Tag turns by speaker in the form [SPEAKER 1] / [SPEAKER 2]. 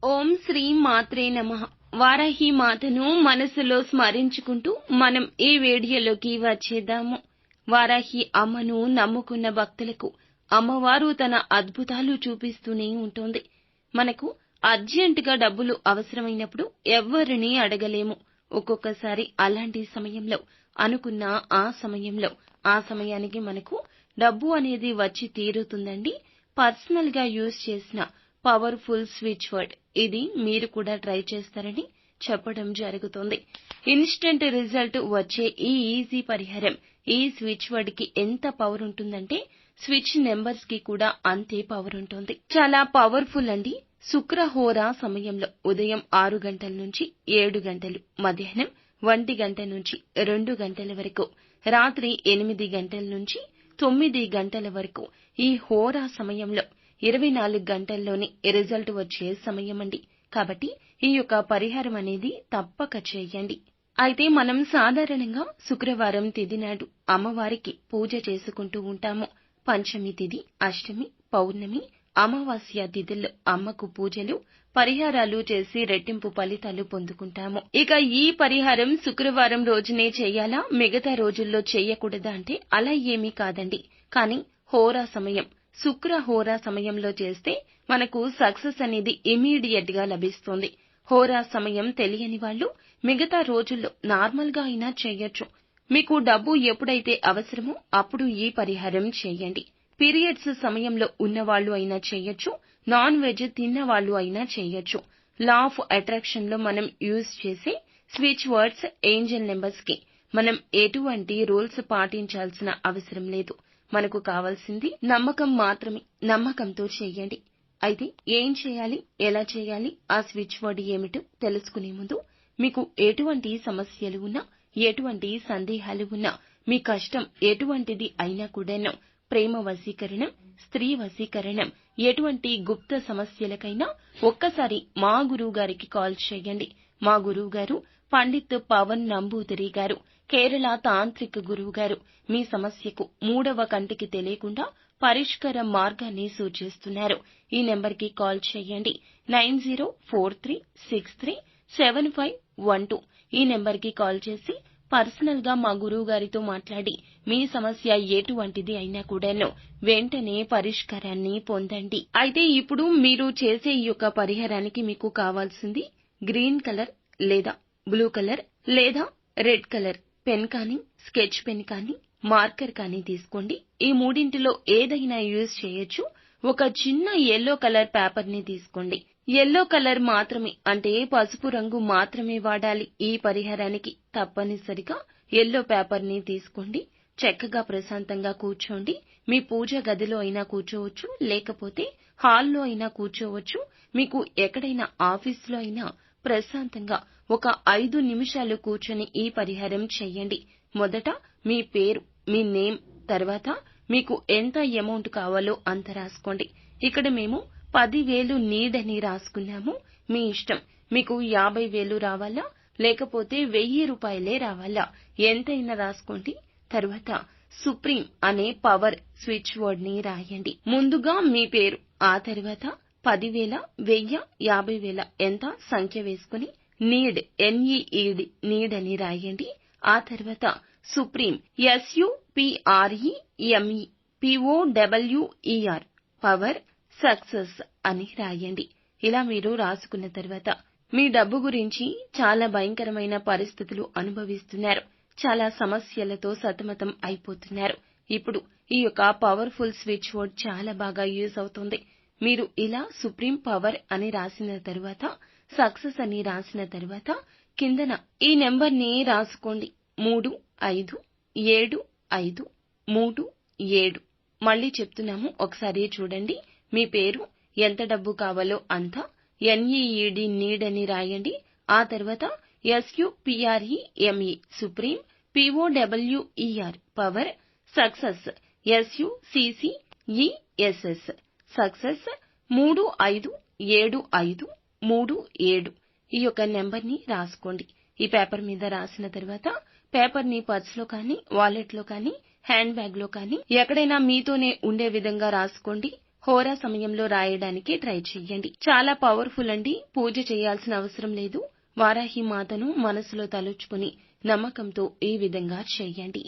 [SPEAKER 1] ఓం శ్రీ మాత్రే నమః. వారాహి మాతను మనసులో స్మరించుకుంటూ మనం ఈ వీడియోలోకి వచ్చేద్దాము. వారాహి అమ్మను నమ్ముకున్న భక్తులకు అమ్మవారు తన అద్భుతాలు చూపిస్తూనే ఉంటుంది. మనకు అర్జెంటుగా డబ్బులు అవసరమైనప్పుడు ఎవ్వరినీ అడగలేము. ఒక్కొక్కసారి అలాంటి సమయంలో అనుకున్న ఆ సమయానికి మనకు డబ్బు అనేది వచ్చి తీరుతుందండి. పర్సనల్ గా యూజ్ చేసిన పవర్ఫుల్ స్విచ్ వర్డ్ ఇది. మీరు కూడా ట్రై చేస్తారని చెప్పడం జరుగుతుంది. ఇన్స్టెంట్ రిజల్ట్ వచ్చే ఈ ఈజీ పరిహారం, ఈ స్విచ్ వర్డ్ కి ఎంత పవర్ ఉంటుందంటే స్విచ్ నెంబర్స్ కి కూడా అంతే పవర్ ఉంటుంది. చాలా పవర్ఫుల్ అండి. శుక్రహోరా సమయంలో ఉదయం 6 గంటల నుంచి 7 గంటలు, మధ్యాహ్నం 1 గంట నుంచి 2 గంటల వరకు, రాత్రి 8 గంటల నుంచి 9 గంటల వరకు ఈ హోరా సమయంలో 24 గంటల్లోనే రిజల్ట్ వచ్చే సమయమండి. కాబట్టి ఈ యొక్క పరిహారం అనేది తప్పక చేయండి. అయితే మనం సాధారణంగా శుక్రవారం తిథి నాడు అమ్మవారికి పూజ చేసుకుంటూ ఉంటాము. పంచమి తిథి, అష్టమి, పౌర్ణమి, అమావాస్య తిథుల్లో అమ్మకు పూజలు, పరిహారాలు చేసి రెట్టింపు ఫలితాలు పొందుకుంటాము. ఇక ఈ పరిహారం శుక్రవారం రోజునే చేయాలా, మిగతా రోజుల్లో చేయకూడదా అంటే అలా ఏమీ కాదండి. కానీ హోరా సమయం, శుక్ర హోరా సమయంలో చేస్తే మనకు సక్సెస్ అనేది ఇమీడియట్ గా లభిస్తుంది. హోరా సమయం తెలియని వాళ్ళు మిగతా రోజుల్లో నార్మల్ గా అయినా చేయొచ్చు. మీకు డబ్బు ఎప్పుడైతే అవసరమో అప్పుడు ఈ పరిహారం చేయండి. పీరియడ్స్ సమయంలో ఉన్నవాళ్లు అయినా చేయొచ్చు, నాన్ వెజ్ తిన్నవాళ్లు అయినా చేయొచ్చు. లా ఆఫ్ అట్రాక్షన్ లో మనం యూజ్ చేసే స్విచ్ వర్డ్స్, ఏంజెల్ నెంబర్స్ కి మనం ఎటువంటి రూల్స్ పాటించాల్సిన అవసరం లేదు. మనకు కావాల్సింది నమ్మకం మాత్రమే. నమ్మకంతో చేయండి. అయితే ఏం చేయాలి, ఎలా చేయాలి, ఆ స్విచ్ వర్డ్ ఏమిటో తెలుసుకునే ముందు మీకు ఎటువంటి సమస్యలు ఉన్నా, ఎటువంటి సందేహాలు ఉన్నా, మీ కష్టం ఎటువంటిది అయినా కూడాను, ప్రేమ వశీకరణం, స్త్రీ వశీకరణం, ఎటువంటి గుప్త సమస్యలకైనా ఒక్కసారి మా గురువు గారికి కాల్ చేయండి. మా గురువు గారు పండిత్ పవన్ నంబూదిరి గారు, కేరళ తాంత్రిక గురువు గారు మీ సమస్యకు 3వ కంటికి తెలియకుండా పరిష్కార మార్గాన్ని సూచిస్తున్నారు. ఈ నెంబర్కి కాల్ చేయండి. 9043637512. ఈ నెంబర్కి కాల్ చేసి పర్సనల్ గా మా గురువు గారితో మాట్లాడి మీ సమస్య ఎటువంటిది అయినా కూడాను వెంటనే పరిష్కారాన్ని పొందండి. అయితే ఇప్పుడు మీరు చేసే ఈ యొక్క పరిహారానికి మీకు కావాల్సింది గ్రీన్ కలర్ లేదా బ్లూ కలర్ లేదా రెడ్ కలర్ పెన్ కానీ, స్కెచ్ పెన్ కానీ, మార్కర్ కానీ తీసుకోండి. ఈ మూడింటిలో ఏదైనా యూజ్ చేయొచ్చు. ఒక చిన్న యెల్లో కలర్ పేపర్ ని తీసుకోండి. యెల్లో కలర్ మాత్రమే, అంటే పసుపు రంగు మాత్రమే వాడాలి ఈ పరిహారానికి. తప్పనిసరిగా యెల్లో పేపర్ ని తీసుకోండి. చక్కగా ప్రశాంతంగా కూర్చోండి. మీ పూజ గదిలో అయినా కూర్చోవచ్చు, లేకపోతే హాల్లో అయినా కూర్చోవచ్చు. మీకు ఎక్కడైనా ఆఫీసులో అయినా ప్రశాంతంగా ఒక 5 నిమిషాలు కూర్చొని ఈ పరిహారం చెయ్యండి. మొదట మీ పేరు, మీ నేమ్, తర్వాత మీకు ఎంత అమౌంట్ కావాలో అంత రాసుకోండి. ఇక్కడ మేము 10,000 నీడని రాసుకున్నాము. మీ ఇష్టం. మీకు 50,000 రావాలా, లేకపోతే 1,000 రూపాయలే రావాలా, ఎంతైనా రాసుకోండి. తర్వాత సుప్రీం అనే పవర్ స్విచ్ వర్డ్ ని రాయండి. ముందుగా మీ పేరు, ఆ తర్వాత 10,000, 1,000, 50,000 ఎంత సంఖ్య వేసుకుని నీడ్, NEED నీడ్ అని రాయండి. ఆ తర్వాత సుప్రీం, SUPREME పవర్ సక్సెస్ అని రాయండి. ఇలా మీరు రాసుకున్న తర్వాత మీ డబ్బు గురించి చాలా భయంకరమైన పరిస్థితులు అనుభవిస్తున్నారు. చాలా సమస్యలతో సతమతం అయిపోతున్నారు. ఇప్పుడు ఈ యొక్క పవర్ఫుల్ స్విచ్ వర్డ్ చాలా బాగా యూజ్ అవుతుంది. మీరు ఇలా సుప్రీం పవర్ అని రాసిన తర్వాత, సక్సెస్ అని రాసిన తర్వాత కిందన ఈ నెంబర్ ని రాసుకోండి. 357537. మళ్ళీ చెప్తున్నాము, ఒకసారి చూడండి. మీ పేరు, ఎంత డబ్బు కావాలో అంత, NEED నీడ్ అని రాయండి. ఆ తర్వాత SUPREME supreme, POWER power, success SUCCESS success 357537. ఈ యొక్క నెంబర్ ని రాసుకోండి. ఈ పేపర్ మీద రాసిన తర్వాత పేపర్ ని పర్స్ లో కానీ, వాలెట్ లో కానీ, హ్యాండ్ బ్యాగ్ లో కానీ ఎక్కడైనా మీతోనే ఉండే విధంగా రాసుకోండి. హోరా సమయంలో రాయడానికి ట్రై చెయ్యండి. చాలా పవర్ఫుల్ అండి. పూజ చేయాల్సిన అవసరం లేదు. వారాహి మాతను మనసులో తలుచుకుని నమ్మకంతో ఈ విధంగా చెయ్యండి.